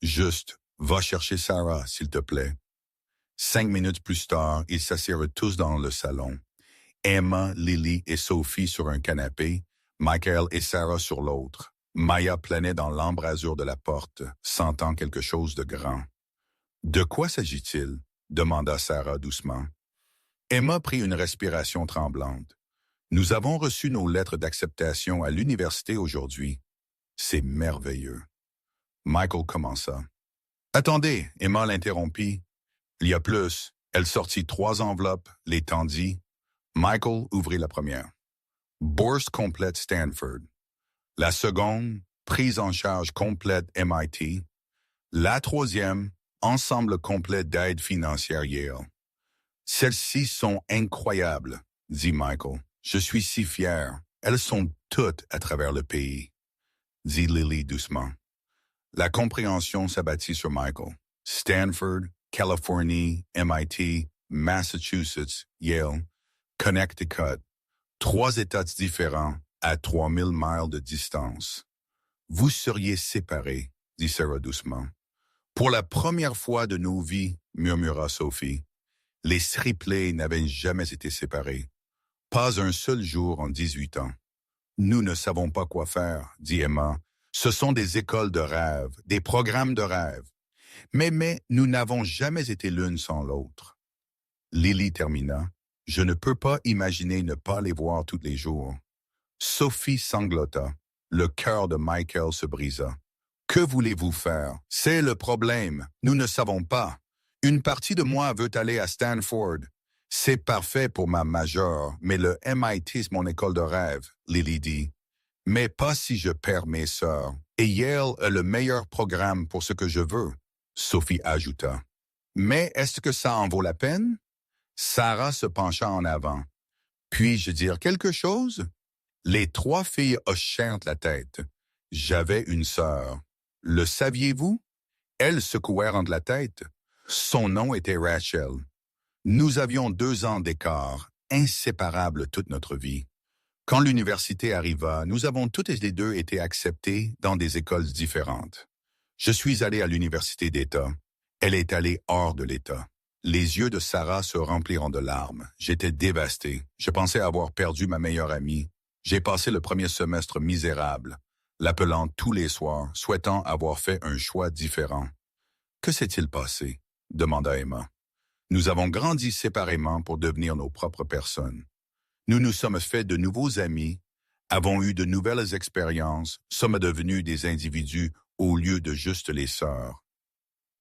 Juste, va chercher Sarah, s'il te plaît. 5 minutes plus tard, ils s'assirent tous dans le salon. Emma, Lily et Sophie sur un canapé, Michael et Sarah sur l'autre. Maya planait dans l'embrasure de la porte, sentant quelque chose de grand. « De quoi s'agit-il? » demanda Sarah doucement. Emma prit une respiration tremblante. « Nous avons reçu nos lettres d'acceptation à l'université aujourd'hui. C'est merveilleux. » Michael commença. « Attendez, » Emma l'interrompit. « Il y a plus. » Elle sortit 3 enveloppes, les tendit. Michael ouvrit la première. « Bourse complète Stanford. » La seconde, « Prise en charge complète MIT. » La troisième, « Ensemble complet d'aide financière Yale. » « Celles-ci sont incroyables, » dit Michael. « Je suis si fier. Elles sont toutes à travers le pays, » dit Lily doucement. La compréhension s'abattit sur Michael. Stanford, Californie, MIT, Massachusetts, Yale, Connecticut. 3 États différents à 3000 miles de distance. Vous seriez séparés, dit Sarah doucement. Pour la première fois de nos vies, murmura Sophie. Les triplés n'avaient jamais été séparés. Pas un seul jour en 18 ans. Nous ne savons pas quoi faire, dit Emma. Ce sont des écoles de rêve, des programmes de rêve. Mais nous n'avons jamais été l'une sans l'autre. Lily termina. Je ne peux pas imaginer ne pas les voir tous les jours. Sophie sanglota. Le cœur de Michael se brisa. Que voulez-vous faire? C'est le problème. Nous ne savons pas. Une partie de moi veut aller à Stanford. C'est parfait pour ma majeure, mais le MIT est mon école de rêve, Lily dit. Mais pas si je perds mes sœurs. Et Yale a le meilleur programme pour ce que je veux, Sophie ajouta. Mais est-ce que ça en vaut la peine? Sarah se pencha en avant. Puis-je dire quelque chose? Les trois filles hochèrent la tête. J'avais une sœur. Le saviez-vous? Elles secouèrent la tête. Son nom était Rachel. Nous avions 2 ans d'écart, inséparables toute notre vie. Quand l'université arriva, nous avons toutes les deux été acceptés dans des écoles différentes. Je suis allé à l'université d'État. Elle est allée hors de l'État. Les yeux de Sarah se remplirent de larmes. J'étais dévasté. Je pensais avoir perdu ma meilleure amie. J'ai passé le premier semestre misérable, l'appelant tous les soirs, souhaitant avoir fait un choix différent. « Que s'est-il passé? » demanda Emma. « Nous avons grandi séparément pour devenir nos propres personnes. Nous nous sommes fait de nouveaux amis, avons eu de nouvelles expériences, sommes devenus des individus au lieu de juste les sœurs. »«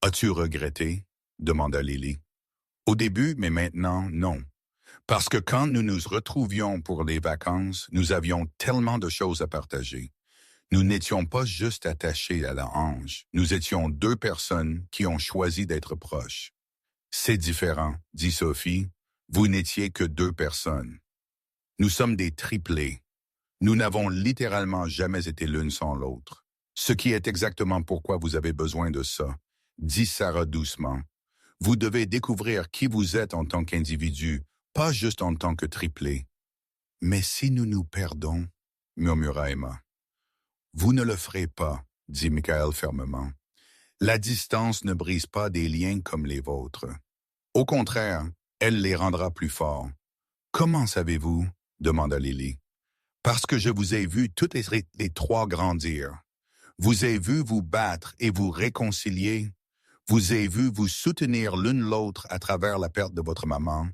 As-tu regretté? » demanda Lily. « Au début, mais maintenant, non. Parce que quand nous nous retrouvions pour les vacances, nous avions tellement de choses à partager. Nous n'étions pas juste attachés à la hanche, nous étions 2 personnes qui ont choisi d'être proches. »« C'est différent, » dit Sophie. « Vous n'étiez que 2 personnes. Nous sommes des triplés. Nous n'avons littéralement jamais été l'une sans l'autre. Ce qui est exactement pourquoi vous avez besoin de ça, » dit Sarah doucement. « Vous devez découvrir qui vous êtes en tant qu'individu, pas juste en tant que triplé. »« Mais si nous nous perdons, » murmura Emma. « Vous ne le ferez pas, » dit Michael fermement. « La distance ne brise pas des liens comme les vôtres. Au contraire, elle les rendra plus forts. »« Comment savez-vous? » demanda Lily. « Parce que je vous ai vu toutes les 3 grandir. Vous ai vu vous battre et vous réconcilier. Vous ai vu vous soutenir l'une l'autre à travers la perte de votre maman,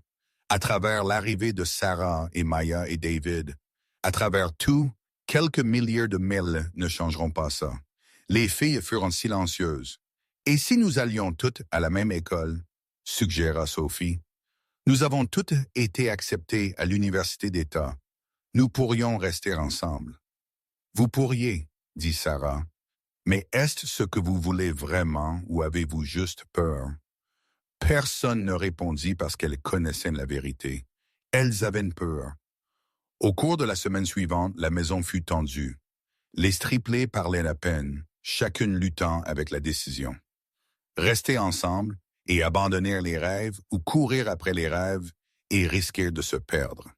à travers l'arrivée de Sarah et Maya et David, à travers tout. Quelques milliers de milles ne changeront pas ça. Les filles furent silencieuses. « Et si nous allions toutes à la même école? » suggéra Sophie. « Nous avons toutes été acceptées à l'université d'État. Nous pourrions rester ensemble. »« Vous pourriez, » dit Sarah. « Mais est-ce ce que vous voulez vraiment ou avez-vous juste peur? » Personne ne répondit parce qu'elles connaissaient la vérité. Elles avaient peur. Au cours de la semaine suivante, la maison fut tendue. Les triplés parlaient à peine, chacune luttant avec la décision. Rester ensemble et abandonner les rêves ou courir après les rêves et risquer de se perdre.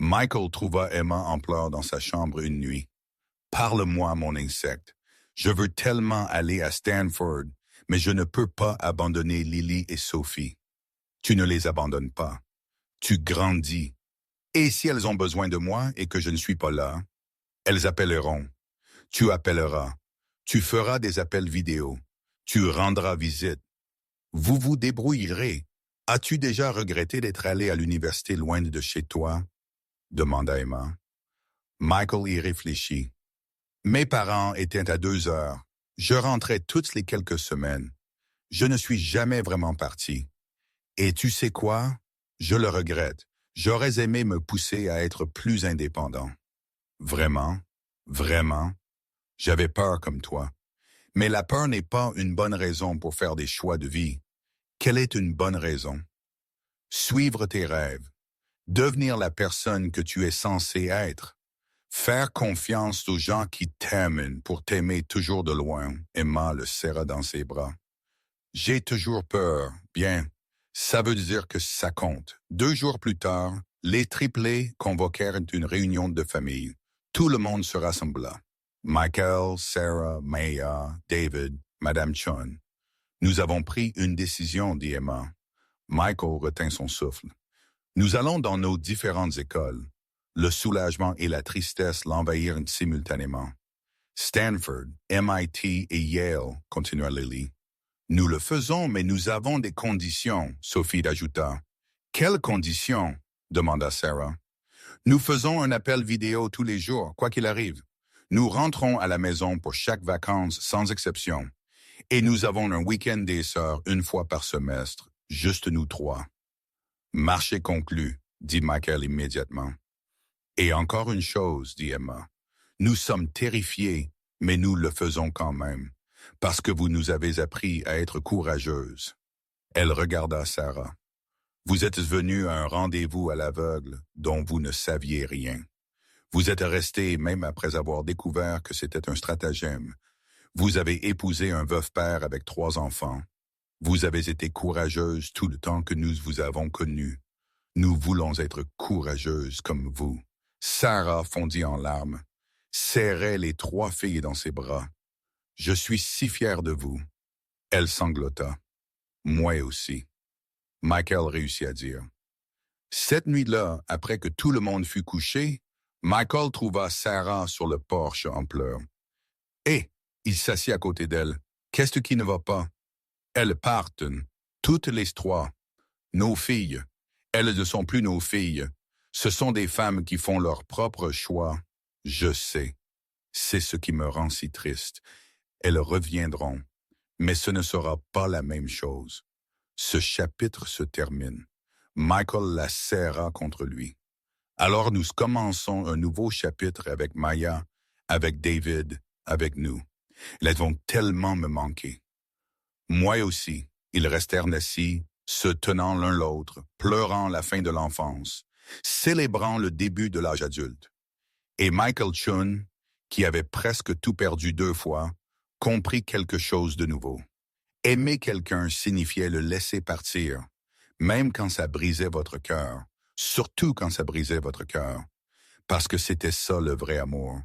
Michael trouva Emma en pleurs dans sa chambre une nuit. « Parle-moi, mon insecte. Je veux tellement aller à Stanford, mais je ne peux pas abandonner Lily et Sophie. » « Tu ne les abandonnes pas. Tu grandis. Et si elles ont besoin de moi et que je ne suis pas là, elles appelleront. Tu appelleras. Tu feras des appels vidéo. Tu rendras visite. Vous vous débrouillerez. As-tu déjà regretté d'être allé à l'université loin de chez toi? Demanda Emma. Michael y réfléchit. Mes parents étaient à 2 heures. Je rentrais toutes les quelques semaines. Je ne suis jamais vraiment parti. Et tu sais quoi? Je le regrette. J'aurais aimé me pousser à être plus indépendant. Vraiment, vraiment, j'avais peur comme toi. Mais la peur n'est pas une bonne raison pour faire des choix de vie. Quelle est une bonne raison? Suivre tes rêves. Devenir la personne que tu es censé être. Faire confiance aux gens qui t'aiment pour t'aimer toujours de loin. Emma le serra dans ses bras. J'ai toujours peur. Bien. Ça veut dire que ça compte. 2 jours plus tard, les triplés convoquèrent une réunion de famille. Tout le monde se rassembla. Michael, Sarah, Maya, David, Madame Chun. Nous avons pris une décision, dit Emma. Michael retint son souffle. Nous allons dans nos différentes écoles. Le soulagement et la tristesse l'envahirent simultanément. Stanford, MIT et Yale, continua Lily. Nous le faisons, mais nous avons des conditions, Sophie ajouta. Quelles conditions? Demanda Sarah. Nous faisons un appel vidéo tous les jours, quoi qu'il arrive. Nous rentrons à la maison pour chaque vacances, sans exception. Et nous avons un week-end des sœurs une fois par semestre, juste nous trois. Marché conclu, dit Michael immédiatement. Et encore une chose, dit Emma. Nous sommes terrifiés, mais nous le faisons quand même, parce que vous nous avez appris à être courageuses. Elle regarda Sarah. Vous êtes venus à un rendez-vous à l'aveugle dont vous ne saviez rien. Vous êtes restés même après avoir découvert que c'était un stratagème. Vous avez épousé un veuf-père avec 3 enfants. Vous avez été courageuse tout le temps que nous vous avons connue. Nous voulons être courageuses comme vous. Sarah fondit en larmes, serrait les 3 filles dans ses bras. Je suis si fière de vous. Elle sanglota. Moi aussi. Michael réussit à dire. Cette nuit-là, après que tout le monde fut couché, Michael trouva Sarah sur le porche en pleurs. Et il s'assit à côté d'elle. Qu'est-ce qui ne va pas? Elles partent, toutes les 3. Nos filles. Elles ne sont plus nos filles. Ce sont des femmes qui font leur propre choix. Je sais. C'est ce qui me rend si triste. Elles reviendront. Mais ce ne sera pas la même chose. Ce chapitre se termine. Michael la serra contre lui. Alors nous commençons un nouveau chapitre avec Maya, avec David, avec nous. Elles vont tellement me manquer. Moi aussi, ils restèrent assis, se tenant l'un l'autre, pleurant la fin de l'enfance, célébrant le début de l'âge adulte. Et Michael Chun, qui avait presque tout perdu 2 fois, comprit quelque chose de nouveau. Aimer quelqu'un signifiait le laisser partir, même quand ça brisait votre cœur, surtout quand ça brisait votre cœur, parce que c'était ça le vrai amour.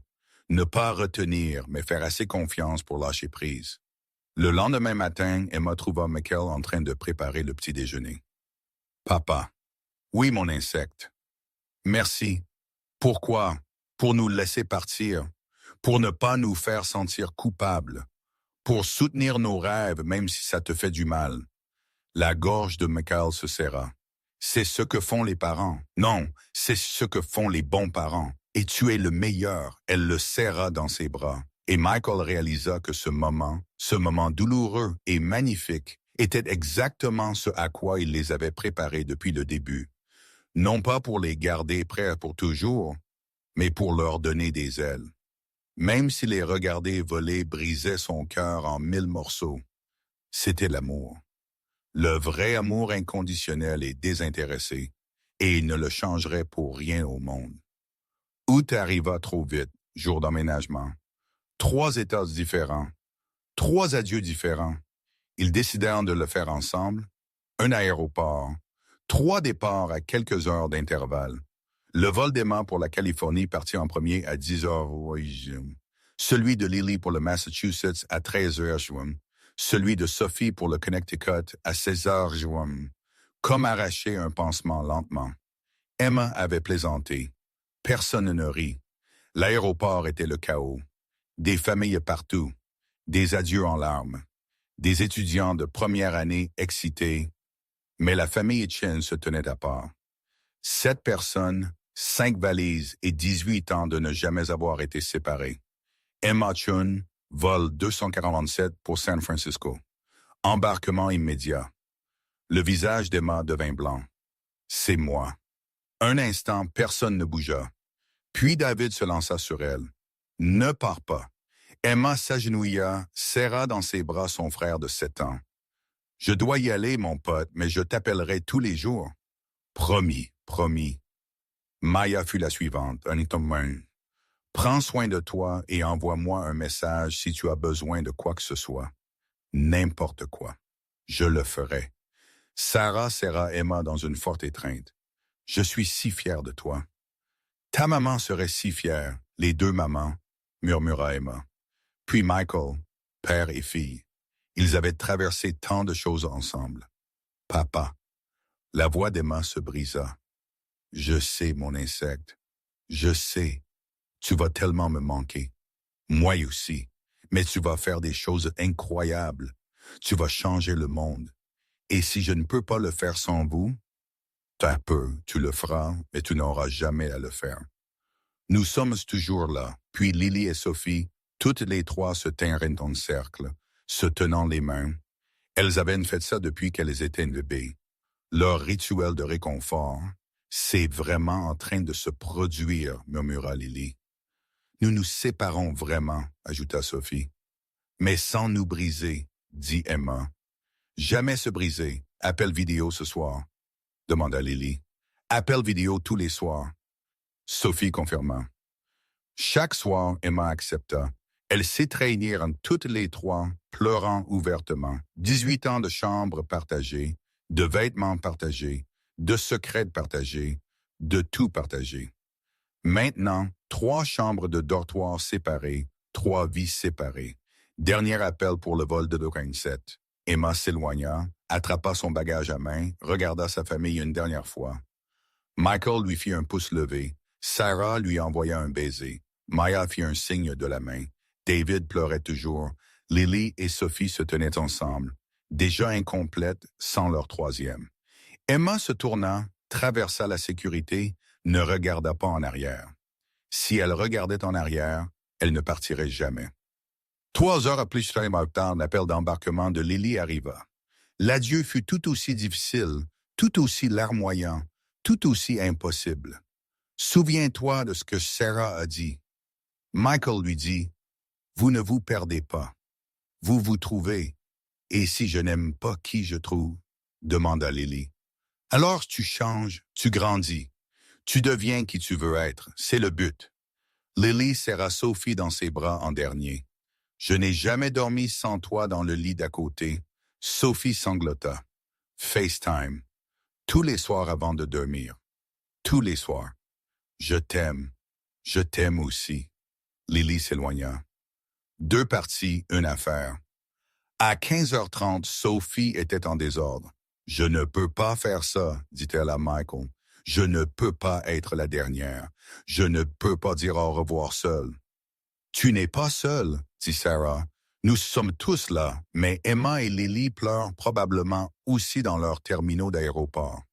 Ne pas retenir, mais faire assez confiance pour lâcher prise. Le lendemain matin, Emma trouva Michael en train de préparer le petit déjeuner. « Papa, oui mon insecte. Merci. Pourquoi? Pour nous laisser partir, pour ne pas nous faire sentir coupables, pour soutenir nos rêves même si ça te fait du mal. » La gorge de Michael se serra. C'est ce que font les parents. Non, c'est ce que font les bons parents. Et tu es le meilleur. Elle le serra dans ses bras. Et Michael réalisa que ce moment douloureux et magnifique, était exactement ce à quoi il les avait préparés depuis le début. Non pas pour les garder prêts pour toujours, mais pour leur donner des ailes. Même si les regarder voler brisait son cœur en 1000 morceaux, c'était l'amour. Le vrai amour inconditionnel et désintéressé, et il ne le changerait pour rien au monde. Août arriva trop vite, jour d'emménagement. 3 états différents, 3 adieux différents. Ils décidèrent de le faire ensemble. Un aéroport, 3 départs à quelques heures d'intervalle. Le vol d'Emma pour la Californie partit en premier à 10 heures. Celui de Lily pour le Massachusetts à 13 heures. Celui de Sophie pour le Connecticut à 16 heures. Comme arracher un pansement lentement. Emma avait plaisanté. Personne ne rit. L'aéroport était le chaos. Des familles partout. Des adieux en larmes. Des étudiants de première année excités. Mais la famille Chen se tenait à part. 7 personnes, 5 valises et 18 ans de ne jamais avoir été séparés. Emma Chun, vol 247 pour San Francisco. Embarquement immédiat. Le visage d'Emma devint blanc. C'est moi. Un instant, personne ne bougea. Puis David se lança sur elle. Ne pars pas. Emma s'agenouilla, serra dans ses bras son frère de 7 ans. Je dois y aller, mon pote, mais je t'appellerai tous les jours. Promis, promis. Maya fut la suivante, un étonnement. Prends soin de toi et envoie-moi un message si tu as besoin de quoi que ce soit. N'importe quoi. Je le ferai. Sarah serra Emma dans une forte étreinte. Je suis si fière de toi. Ta maman serait si fière, les 2 mamans, murmura Emma. Puis Michael, père et fille. Ils avaient traversé tant de choses ensemble. Papa. La voix d'Emma se brisa. Je sais, mon insecte. Je sais. Tu vas tellement me manquer. Moi aussi. Mais tu vas faire des choses incroyables. Tu vas changer le monde. Et si je ne peux pas le faire sans vous, T'as peu, tu le feras, mais tu n'auras jamais à le faire. Nous sommes toujours là, puis Lily et Sophie, toutes les trois se tinrent en cercle, se tenant les mains. Elles avaient fait ça depuis qu'elles étaient bébés. Leur rituel de réconfort, c'est vraiment en train de se produire, murmura Lily. Nous nous séparons vraiment, ajouta Sophie. Mais sans nous briser, dit Emma. Jamais se briser. Appel vidéo ce soir, demanda Lily. Appel vidéo tous les soirs. Sophie confirma. Chaque soir, Emma accepta. Elles s'étreignirent toutes les trois, pleurant ouvertement. 18 ans de chambre partagée, de vêtements partagés, de secrets partagés, de tout partagé. Maintenant, 3 chambres de dortoir séparées, 3 vies séparées. Dernier appel pour le vol de 27. Emma s'éloigna, attrapa son bagage à main, regarda sa famille une dernière fois. Michael lui fit un pouce levé. Sarah lui envoya un baiser. Maya fit un signe de la main. David pleurait toujours. Lily et Sophie se tenaient ensemble, déjà incomplètes sans leur troisième. Emma se tourna, traversa la sécurité, ne regarda pas en arrière. Si elle regardait en arrière, elle ne partirait jamais. 3 heures plus tard, l'appel d'embarquement de Lily arriva. L'adieu fut tout aussi difficile, tout aussi larmoyant, tout aussi impossible. Souviens-toi de ce que Sarah a dit. Michael lui dit, « Vous ne vous perdez pas. Vous vous trouvez. Et si je n'aime pas qui je trouve? » demanda Lily. « Alors tu changes, tu grandis. Tu deviens qui tu veux être. C'est le but. » Lily serra Sophie dans ses bras en dernier. « Je n'ai jamais dormi sans toi dans le lit d'à côté. » Sophie sanglota. FaceTime. Tous les soirs avant de dormir. Tous les soirs. Je t'aime. Je t'aime aussi. Lily s'éloigna. 2 parties, une affaire. À 15h30, Sophie était en désordre. « Je ne peux pas faire ça, dit-elle à Michael. Je ne peux pas être la dernière. Je ne peux pas dire au revoir seule. »« Tu n'es pas seule, dit Sarah. Nous sommes tous là, mais Emma et Lily pleurent probablement aussi dans leurs terminaux d'aéroport. »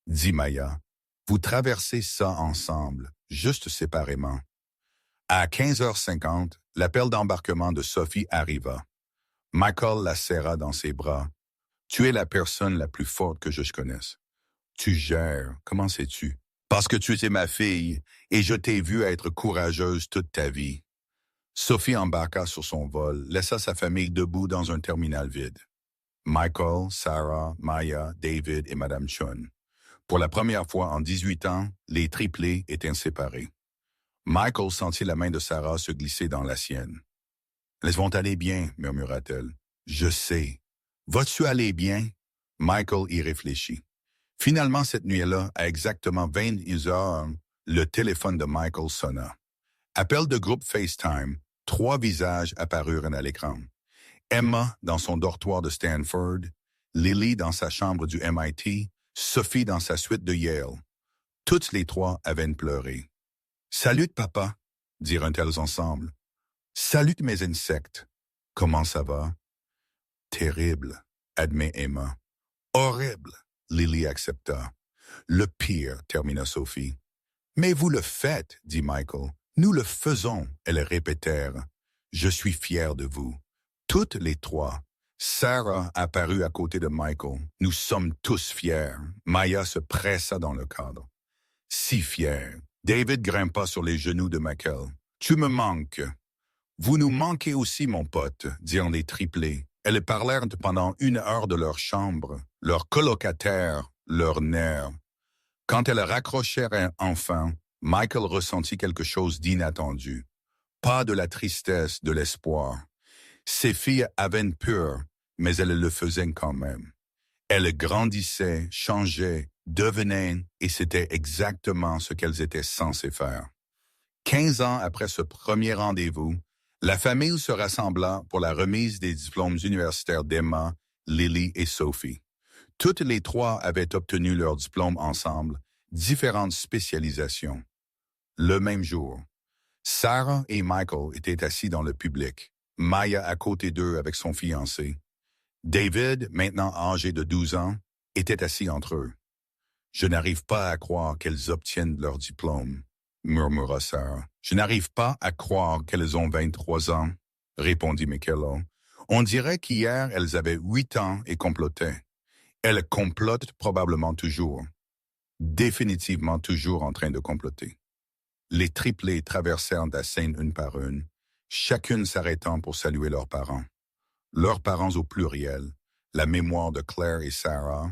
Dit Maya. « Vous traversez ça ensemble, juste séparément. » À 15h50, l'appel d'embarquement de Sophie arriva. Michael la serra dans ses bras. « Tu es la personne la plus forte que je connaisse. Tu gères, comment sais-tu? Parce que tu étais ma fille et je t'ai vue être courageuse toute ta vie. » Sophie embarqua sur son vol, laissa sa famille debout dans un terminal vide. Michael, Sarah, Maya, David et Madame Chun. Pour la première fois en 18 ans, les triplés étaient séparés. Michael sentit la main de Sarah se glisser dans la sienne. « Elles vont aller bien, murmura-t-elle. « Je sais. Vas-tu aller bien? » Michael y réfléchit. Finalement, cette nuit-là, à exactement 22 heures, le téléphone de Michael sonna. Appel de groupe FaceTime, 3 visages apparurent à l'écran. Emma dans son dortoir de Stanford, Lily dans sa chambre du MIT, Sophie dans sa suite de Yale. Toutes les 3 avaient pleuré. « Salut, papa, » dirent-elles ensemble. « Salut mes insectes. Comment ça va? »« Terrible, » admet Emma. « Horrible, » Lily accepta. « Le pire, » termina Sophie. « Mais vous le faites, » dit Michael. « Nous le faisons, » elles répétèrent. « Je suis fier de vous. » Toutes les 3. Sarah apparut à côté de Michael. « Nous sommes tous fiers. » Maya se pressa dans le cadre. « Si fiers. » David grimpa sur les genoux de Michael. « Tu me manques. »« Vous nous manquez aussi, mon pote, » dirent les triplés. Elles parlèrent pendant 1 heure de leur chambre, leurs colocataires, leurs nerfs. Quand elles raccrochèrent enfin, Michael ressentit quelque chose d'inattendu. Pas de la tristesse, de l'espoir. Ces filles avaient peur, mais elles le faisaient quand même. Elles grandissaient, changeaient, devenaient, et c'était exactement ce qu'elles étaient censées faire. 15 ans après ce premier rendez-vous, la famille se rassembla pour la remise des diplômes universitaires d'Emma, Lily et Sophie. Toutes les 3 avaient obtenu leur diplôme ensemble, différentes spécialisations. Le même jour, Sarah et Michael étaient assis dans le public, Maya à côté d'eux avec son fiancé. David, maintenant âgé de 12 ans, était assis entre eux. Je n'arrive pas à croire qu'elles obtiennent leur diplôme, murmura Sarah. Je n'arrive pas à croire qu'elles ont 23 ans, répondit Michaela. On dirait qu'hier elles avaient 8 ans et complotaient. Elles complotent probablement toujours. Définitivement toujours en train de comploter. Les triplés traversèrent la scène une par une, chacune s'arrêtant pour saluer leurs parents. Leurs parents au pluriel, la mémoire de Claire et Sarah,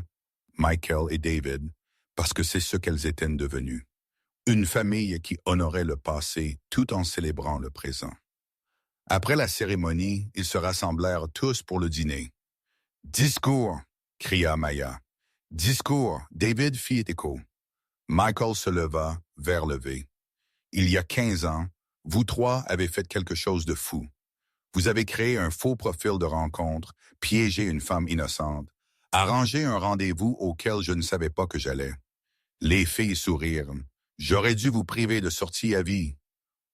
Michael et David, parce que c'est ce qu'elles étaient devenues. Une famille qui honorait le passé tout en célébrant le présent. Après la cérémonie, ils se rassemblèrent tous pour le dîner. « Discours !» cria Maya. « Discours !» David fit écho. Michael se leva, vers levé. « Il y a 15 ans, vous trois avez fait quelque chose de fou. Vous avez créé un faux profil de rencontre, piégé une femme innocente, arrangé un rendez-vous auquel je ne savais pas que j'allais. Les filles sourirent. J'aurais dû vous priver de sortie à vie.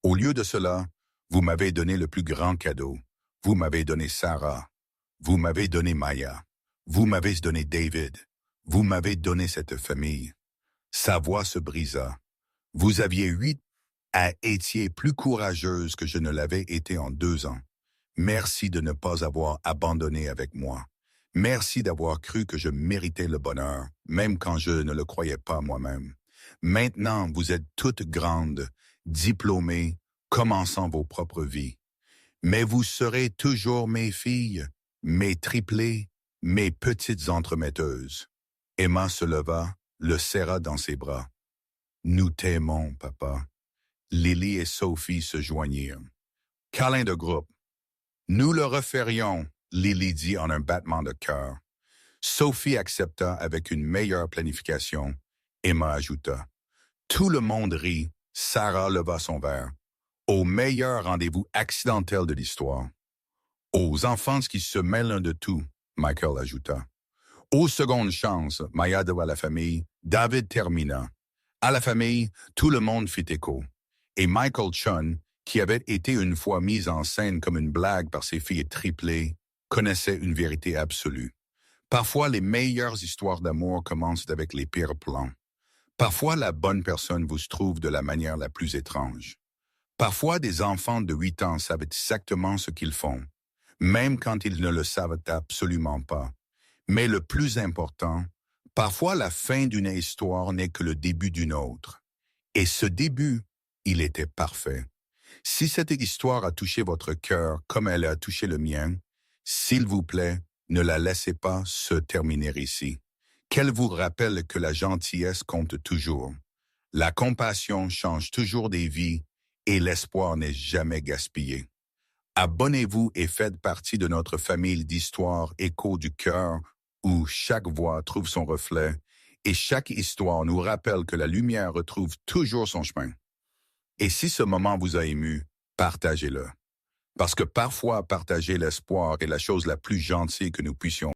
Au lieu de cela, vous m'avez donné le plus grand cadeau. Vous m'avez donné Sarah. Vous m'avez donné Maya. Vous m'avez donné David. Vous m'avez donné cette famille. » Sa voix se brisa. « Vous aviez 8 à étiez plus courageuse que je ne l'avais été en 2 ans. Merci de ne pas avoir abandonné avec moi. Merci d'avoir cru que je méritais le bonheur, même quand je ne le croyais pas moi-même. Maintenant, vous êtes toutes grandes, diplômées, commençant vos propres vies. Mais vous serez toujours mes filles, mes triplées, mes petites entremetteuses. » Emma se leva, le serra dans ses bras. « Nous t'aimons, papa. » Lily et Sophie se joignirent. Câlin de groupe. « Nous le referions, » Lily dit en un battement de cœur. Sophie accepta avec une meilleure planification. Emma ajouta. Tout le monde rit. Sarah leva son verre. Au meilleur rendez-vous accidentel de l'histoire. Aux enfants qui se mêlent de tout, Michael ajouta. Aux secondes chances, Maya devant la famille, David termina. À la famille, tout le monde fit écho. Et Michael Chun, qui avait été une fois mis en scène comme une blague par ses filles triplées, connaissait une vérité absolue. Parfois, les meilleures histoires d'amour commencent avec les pires plans. Parfois, la bonne personne vous trouve de la manière la plus étrange. Parfois, des enfants de 8 ans savent exactement ce qu'ils font, même quand ils ne le savent absolument pas. Mais le plus important, parfois la fin d'une histoire n'est que le début d'une autre. Et ce début, il était parfait. Si cette histoire a touché votre cœur comme elle a touché le mien, s'il vous plaît, ne la laissez pas se terminer ici. Qu'elle vous rappelle que la gentillesse compte toujours. La compassion change toujours des vies et l'espoir n'est jamais gaspillé. Abonnez-vous et faites partie de notre famille d'histoires Écho du cœur où chaque voix trouve son reflet et chaque histoire nous rappelle que la lumière retrouve toujours son chemin. Et si ce moment vous a ému, partagez-le. Parce que parfois, partager l'espoir est la chose la plus gentille que nous puissions